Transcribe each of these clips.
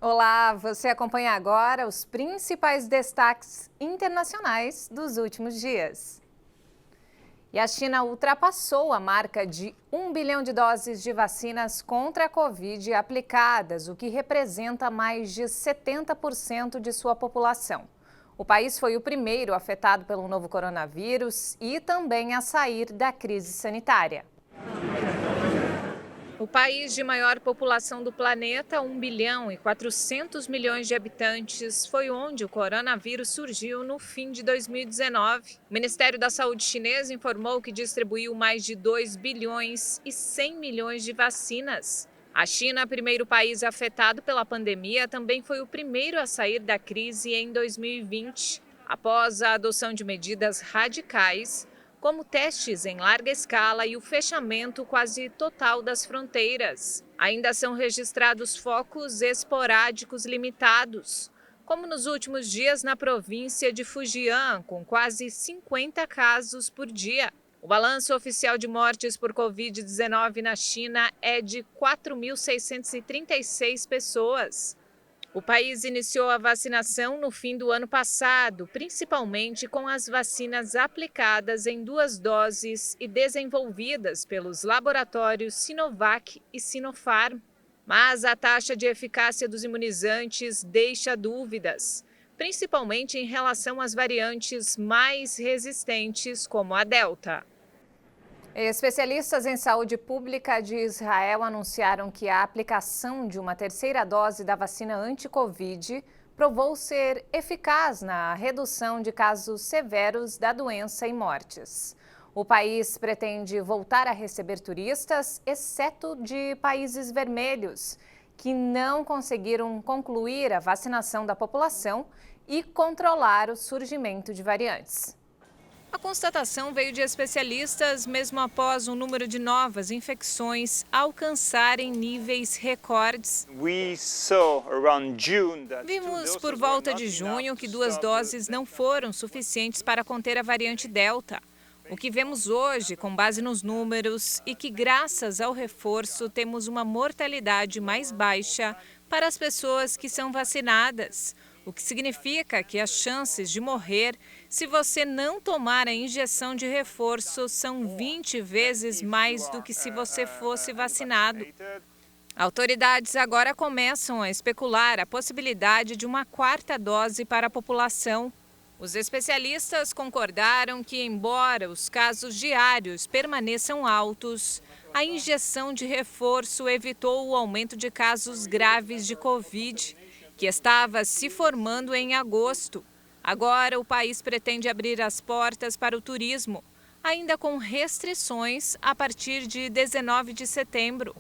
Olá, você acompanha agora os principais destaques internacionais dos últimos dias. E a China ultrapassou a marca de 1 bilhão de doses de vacinas contra a Covid aplicadas, o que representa mais de 70% de sua população. O país foi o primeiro afetado pelo novo coronavírus e também a sair da crise sanitária. O país de maior população do planeta, 1 bilhão e 400 milhões de habitantes, foi onde o coronavírus surgiu no fim de 2019. O Ministério da Saúde chinês informou que distribuiu mais de 2 bilhões e 100 milhões de vacinas. A China, primeiro país afetado pela pandemia, também foi o primeiro a sair da crise em 2020, após a adoção de medidas radicais, como testes em larga escala e o fechamento quase total das fronteiras. Ainda são registrados focos esporádicos limitados, como nos últimos dias na província de Fujian, com quase 50 casos por dia. O balanço oficial de mortes por Covid-19 na China é de 4.636 pessoas. O país iniciou a vacinação no fim do ano passado, principalmente com as vacinas aplicadas em 2 doses e desenvolvidas pelos laboratórios Sinovac e Sinopharm. Mas a taxa de eficácia dos imunizantes deixa dúvidas, principalmente em relação às variantes mais resistentes, como a Delta. Especialistas em saúde pública de Israel anunciaram que a aplicação de uma terceira dose da vacina anti-Covid provou ser eficaz na redução de casos severos da doença e mortes. O país pretende voltar a receber turistas, exceto de países vermelhos, que não conseguiram concluir a vacinação da população e controlar o surgimento de variantes. A constatação veio de especialistas mesmo após o número de novas infecções alcançarem níveis recordes. Vimos por volta de junho que 2 doses não foram suficientes para conter a variante Delta. O que vemos hoje, com base nos números, e que graças ao reforço temos uma mortalidade mais baixa para as pessoas que são vacinadas. O que significa que as chances de morrer, se você não tomar a injeção de reforço, são 20 vezes mais do que se você fosse vacinado. Autoridades agora começam a especular a possibilidade de uma 4ª dose para a população. Os especialistas concordaram que, embora os casos diários permaneçam altos, a injeção de reforço evitou o aumento de casos graves de Covid, que estava se formando em agosto. Agora, o país pretende abrir as portas para o turismo, ainda com restrições a partir de 19 de setembro.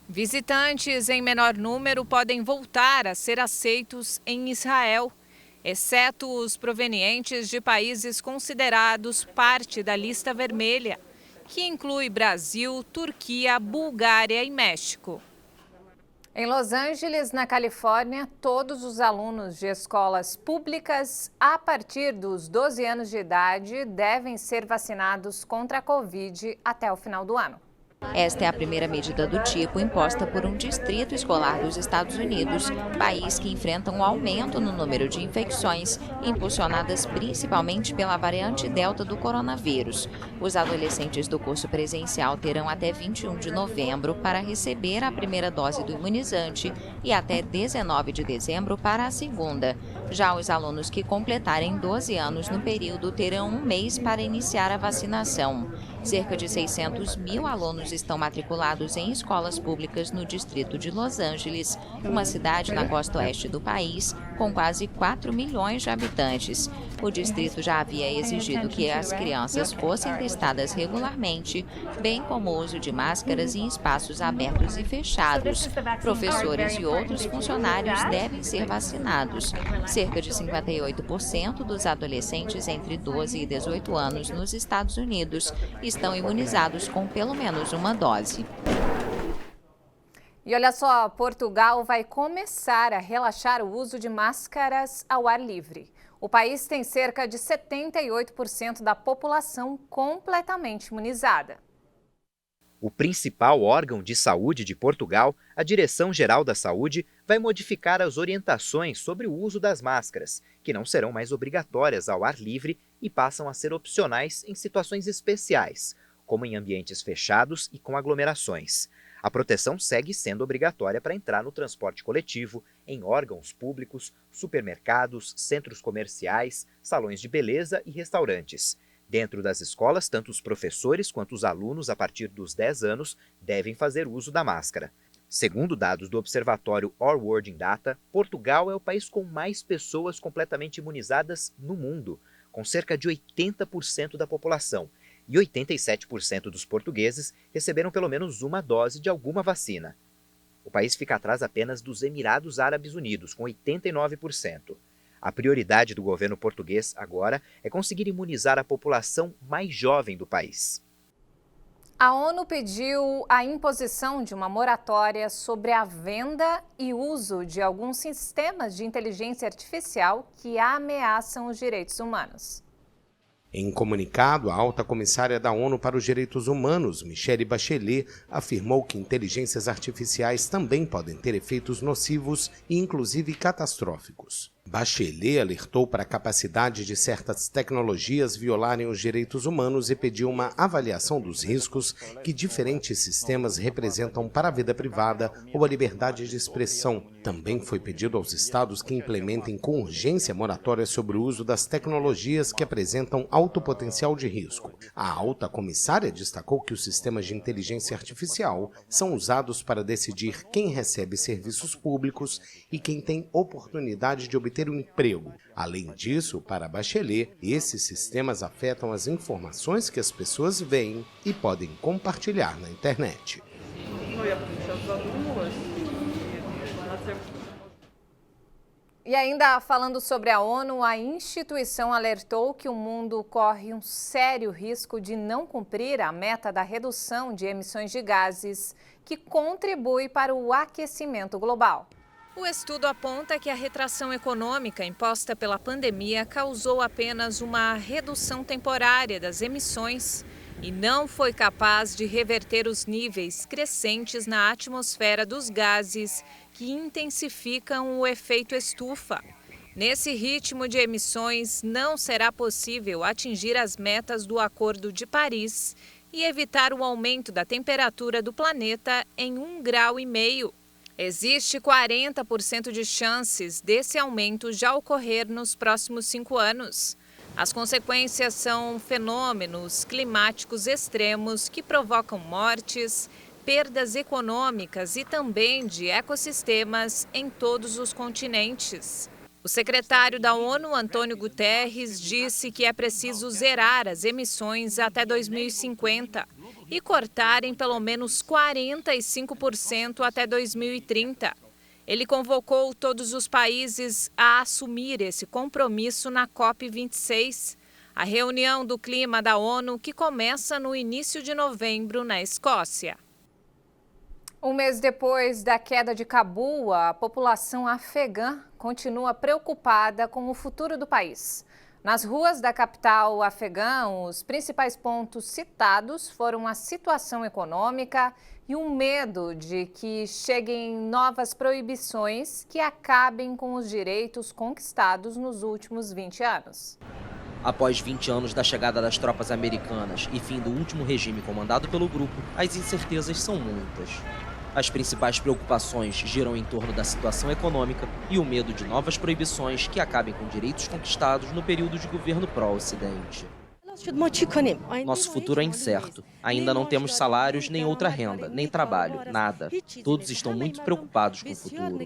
Visitantes em menor número podem voltar a ser aceitos em Israel, exceto os provenientes de países considerados parte da lista vermelha, que inclui Brasil, Turquia, Bulgária e México. Em Los Angeles, na Califórnia, todos os alunos de escolas públicas a partir dos 12 anos de idade devem ser vacinados contra a Covid até o final do ano. Esta é a primeira medida do tipo imposta por um distrito escolar dos Estados Unidos, país que enfrenta um aumento no número de infecções, impulsionadas principalmente pela variante Delta do coronavírus. Os adolescentes do curso presencial terão até 21 de novembro para receber a primeira dose do imunizante e até 19 de dezembro para a segunda. Já os alunos que completarem 12 anos no período terão um mês para iniciar a vacinação. Cerca de 600 mil alunos estão matriculados em escolas públicas no distrito de Los Angeles, uma cidade na costa oeste do país, com quase 4 milhões de habitantes. O distrito já havia exigido que as crianças fossem testadas regularmente, bem como o uso de máscaras em espaços abertos e fechados. Professores e outros funcionários devem ser vacinados. Cerca de 58% dos adolescentes entre 12 e 18 anos nos Estados Unidos estão imunizados com pelo menos uma dose. E olha só, Portugal vai começar a relaxar o uso de máscaras ao ar livre. O país tem cerca de 78% da população completamente imunizada. O principal órgão de saúde de Portugal, a Direção-Geral da Saúde, vai modificar as orientações sobre o uso das máscaras, que não serão mais obrigatórias ao ar livre e passam a ser opcionais em situações especiais, como em ambientes fechados e com aglomerações. A proteção segue sendo obrigatória para entrar no transporte coletivo, em órgãos públicos, supermercados, centros comerciais, salões de beleza e restaurantes. Dentro das escolas, tanto os professores quanto os alunos a partir dos 10 anos devem fazer uso da máscara. Segundo dados do Observatório Our World in Data, Portugal é o país com mais pessoas completamente imunizadas no mundo, com cerca de 80% da população, e 87% dos portugueses receberam pelo menos uma dose de alguma vacina. O país fica atrás apenas dos Emirados Árabes Unidos, com 89%. A prioridade do governo português agora é conseguir imunizar a população mais jovem do país. A ONU pediu a imposição de uma moratória sobre a venda e uso de alguns sistemas de inteligência artificial que ameaçam os direitos humanos. Em comunicado, a alta comissária da ONU para os Direitos Humanos, Michelle Bachelet, afirmou que inteligências artificiais também podem ter efeitos nocivos e inclusive catastróficos. Bachelet alertou para a capacidade de certas tecnologias violarem os direitos humanos e pediu uma avaliação dos riscos que diferentes sistemas representam para a vida privada ou a liberdade de expressão. Também foi pedido aos estados que implementem com urgência moratórias sobre o uso das tecnologias que apresentam alto potencial de risco. A alta comissária destacou que os sistemas de inteligência artificial são usados para decidir quem recebe serviços públicos e quem tem oportunidade de obter um emprego. Além disso, para Bachelet, esses sistemas afetam as informações que as pessoas veem e podem compartilhar na internet. E ainda falando sobre a ONU, a instituição alertou que o mundo corre um sério risco de não cumprir a meta da redução de emissões de gases, que contribui para o aquecimento global. O estudo aponta que a retração econômica imposta pela pandemia causou apenas uma redução temporária das emissões e não foi capaz de reverter os níveis crescentes na atmosfera dos gases que intensificam o efeito estufa. Nesse ritmo de emissões, não será possível atingir as metas do Acordo de Paris e evitar o aumento da temperatura do planeta em 1,5 graus. Existe 40% de chances desse aumento já ocorrer nos próximos 5 anos. As consequências são fenômenos climáticos extremos que provocam mortes, perdas econômicas e também de ecossistemas em todos os continentes. O secretário da ONU, Antônio Guterres, disse que é preciso zerar as emissões até 2050 e cortar em pelo menos 45% até 2030. Ele convocou todos os países a assumir esse compromisso na COP26, a reunião do clima da ONU que começa no início de novembro na Escócia. Um mês depois da queda de Cabul, a população afegã continua preocupada com o futuro do país. Nas ruas da capital afegã, os principais pontos citados foram a situação econômica e o medo de que cheguem novas proibições que acabem com os direitos conquistados nos últimos 20 anos. Após 20 anos da chegada das tropas americanas e fim do último regime comandado pelo grupo, as incertezas são muitas. As principais preocupações giram em torno da situação econômica e o medo de novas proibições que acabem com direitos conquistados no período de governo pró-Ocidente. Nosso futuro é incerto. Ainda não temos salários, nem outra renda, nem trabalho, nada. Todos estão muito preocupados com o futuro.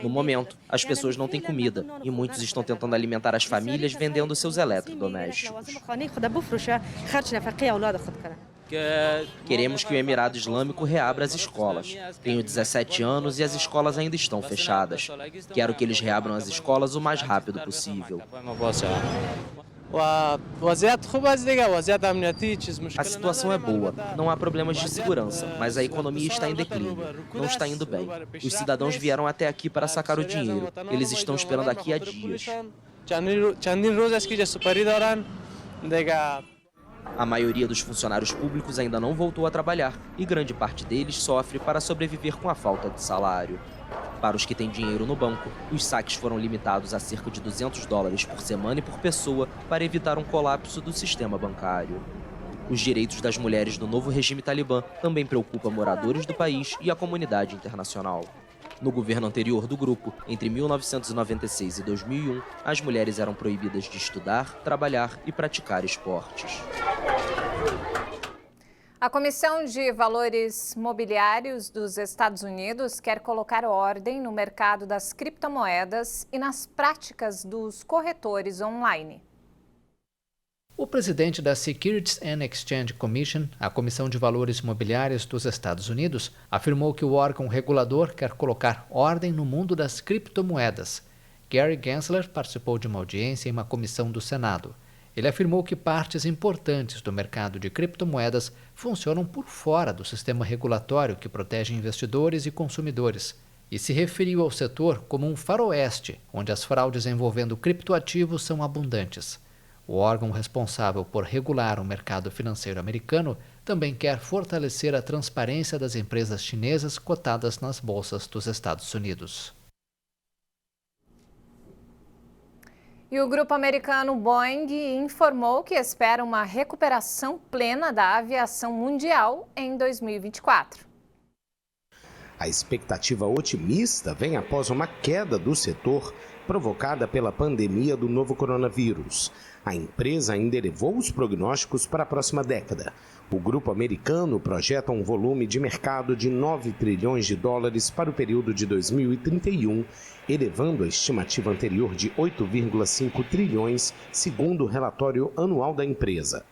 No momento, as pessoas não têm comida e muitos estão tentando alimentar as famílias vendendo seus eletrodomésticos. Queremos que o Emirado Islâmico reabra as escolas. Tenho 17 anos e as escolas ainda estão fechadas. Quero que eles reabram as escolas o mais rápido possível. A situação é boa, não há problemas de segurança, mas a economia está em declínio, não está indo bem. Os cidadãos vieram até aqui para sacar o dinheiro, eles estão esperando aqui há dias. A maioria dos funcionários públicos ainda não voltou a trabalhar e grande parte deles sofre para sobreviver com a falta de salário. Para os que têm dinheiro no banco, os saques foram limitados a cerca de $200 por semana e por pessoa para evitar um colapso do sistema bancário. Os direitos das mulheres do novo regime talibã também preocupam moradores do país e a comunidade internacional. No governo anterior do grupo, entre 1996 e 2001, as mulheres eram proibidas de estudar, trabalhar e praticar esportes. A Comissão de Valores Mobiliários dos Estados Unidos quer colocar ordem no mercado das criptomoedas e nas práticas dos corretores online. O presidente da Securities and Exchange Commission, a Comissão de Valores Mobiliários dos Estados Unidos, afirmou que o órgão regulador quer colocar ordem no mundo das criptomoedas. Gary Gensler participou de uma audiência em uma comissão do Senado. Ele afirmou que partes importantes do mercado de criptomoedas funcionam por fora do sistema regulatório que protege investidores e consumidores, e se referiu ao setor como um faroeste, onde as fraudes envolvendo criptoativos são abundantes. O órgão responsável por regular o mercado financeiro americano também quer fortalecer a transparência das empresas chinesas cotadas nas bolsas dos Estados Unidos. E o grupo americano Boeing informou que espera uma recuperação plena da aviação mundial em 2024. A expectativa otimista vem após uma queda do setor provocada pela pandemia do novo coronavírus. A empresa ainda elevou os prognósticos para a próxima década. O grupo americano projeta um volume de mercado de 9 trilhões de dólares para o período de 2031, elevando a estimativa anterior de 8,5 trilhões, segundo o relatório anual da empresa.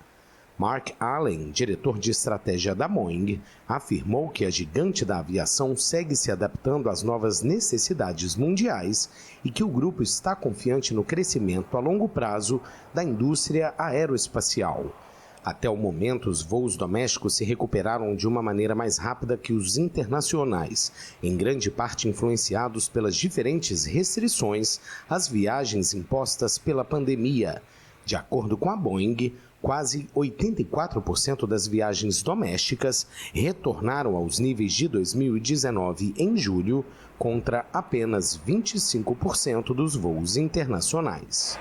Mark Allen, diretor de estratégia da Boeing, afirmou que a gigante da aviação segue se adaptando às novas necessidades mundiais e que o grupo está confiante no crescimento a longo prazo da indústria aeroespacial. Até o momento, os voos domésticos se recuperaram de uma maneira mais rápida que os internacionais, em grande parte influenciados pelas diferentes restrições às viagens impostas pela pandemia. De acordo com a Boeing, quase 84% das viagens domésticas retornaram aos níveis de 2019 em julho, contra apenas 25% dos voos internacionais.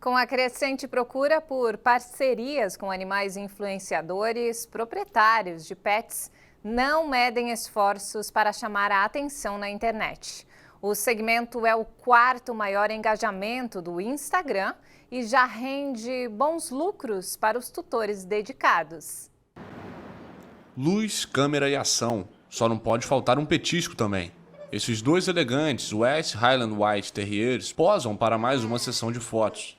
Com a crescente procura por parcerias com animais influenciadores, proprietários de pets não medem esforços para chamar a atenção na internet. O segmento é o quarto maior engajamento do Instagram e já rende bons lucros para os tutores dedicados. Luz, câmera e ação. Só não pode faltar um petisco também. Esses dois elegantes West Highland White Terriers posam para mais uma sessão de fotos.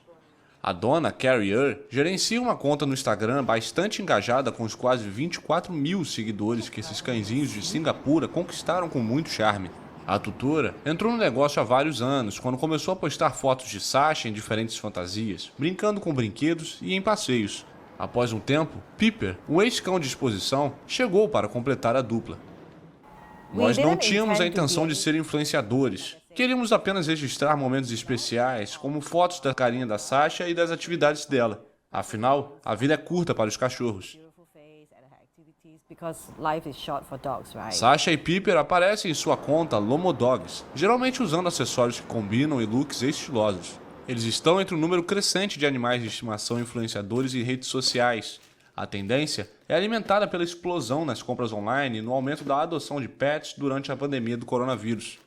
A dona Carrie gerencia uma conta no Instagram bastante engajada com os quase 24 mil seguidores que esses cãezinhos de Singapura conquistaram com muito charme. A tutora entrou no negócio há vários anos, quando começou a postar fotos de Sasha em diferentes fantasias, brincando com brinquedos e em passeios. Após um tempo, Piper, um ex-cão de exposição, chegou para completar a dupla. Nós não tínhamos a intenção de ser influenciadores. Queríamos apenas registrar momentos especiais, como fotos da carinha da Sasha e das atividades dela. Afinal, a vida é curta para os cachorros. Sasha e Piper aparecem em sua conta Lomodogs, geralmente usando acessórios que combinam e looks estilosos. Eles estão entre um número crescente de animais de estimação influenciadores em redes sociais. A tendência é alimentada pela explosão nas compras online e no aumento da adoção de pets durante a pandemia do coronavírus.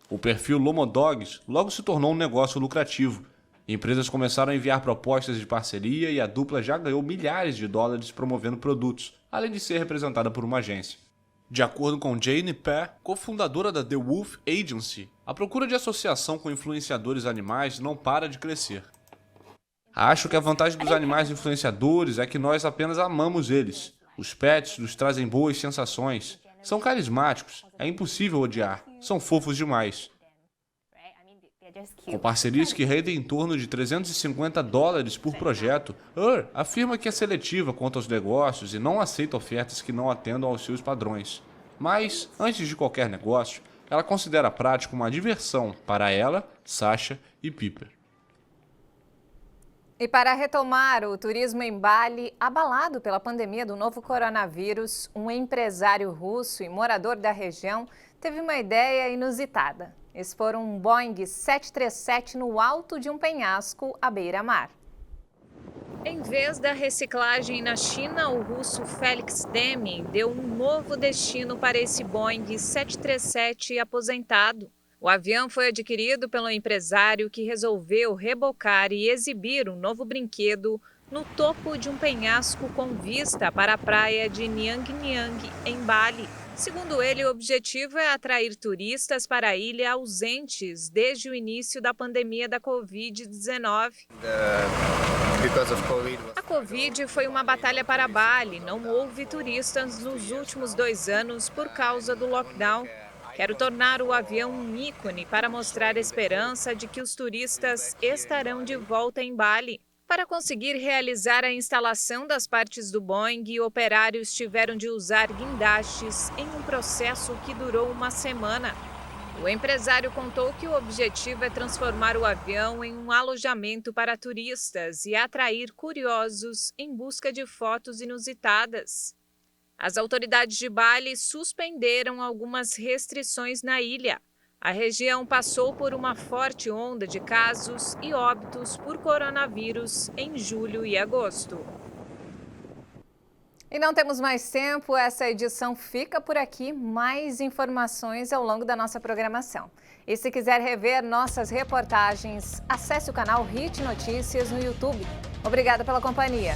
O perfil Lomodogs logo se tornou um negócio lucrativo. Empresas começaram a enviar propostas de parceria e a dupla já ganhou milhares de dólares promovendo produtos, além de ser representada por uma agência. De acordo com Jane Pair, cofundadora da The Wolf Agency, a procura de associação com influenciadores animais não para de crescer. Acho que a vantagem dos animais influenciadores é que nós apenas amamos eles. Os pets nos trazem boas sensações. São carismáticos, é impossível odiar, são fofos demais. Com parcerias que rendem em torno de $350 por projeto, afirma que é seletiva quanto aos negócios e não aceita ofertas que não atendam aos seus padrões. Mas, antes de qualquer negócio, ela considera a prática uma diversão para ela, Sasha e Piper. E para retomar o turismo em Bali, abalado pela pandemia do novo coronavírus, um empresário russo e morador da região teve uma ideia inusitada: expor um Boeing 737 no alto de um penhasco à beira-mar. Em vez da reciclagem na China, o russo Felix Deming deu um novo destino para esse Boeing 737 aposentado. O avião foi adquirido pelo empresário que resolveu rebocar e exibir um novo brinquedo no topo de um penhasco com vista para a praia de Niang Niang, em Bali. Segundo ele, o objetivo é atrair turistas para a ilha ausentes desde o início da pandemia da Covid-19. A Covid foi uma batalha para Bali. Não houve turistas nos últimos 2 anos por causa do lockdown. Quero tornar o avião um ícone para mostrar a esperança de que os turistas estarão de volta em Bali. Para conseguir realizar a instalação das partes do Boeing, operários tiveram de usar guindastes em um processo que durou 1 semana. O empresário contou que o objetivo é transformar o avião em um alojamento para turistas e atrair curiosos em busca de fotos inusitadas. As autoridades de Bali suspenderam algumas restrições na ilha. A região passou por uma forte onda de casos e óbitos por coronavírus em julho e agosto. E não temos mais tempo, essa edição fica por aqui. Mais informações ao longo da nossa programação. E se quiser rever nossas reportagens, acesse o canal HIT Notícias no YouTube. Obrigada pela companhia.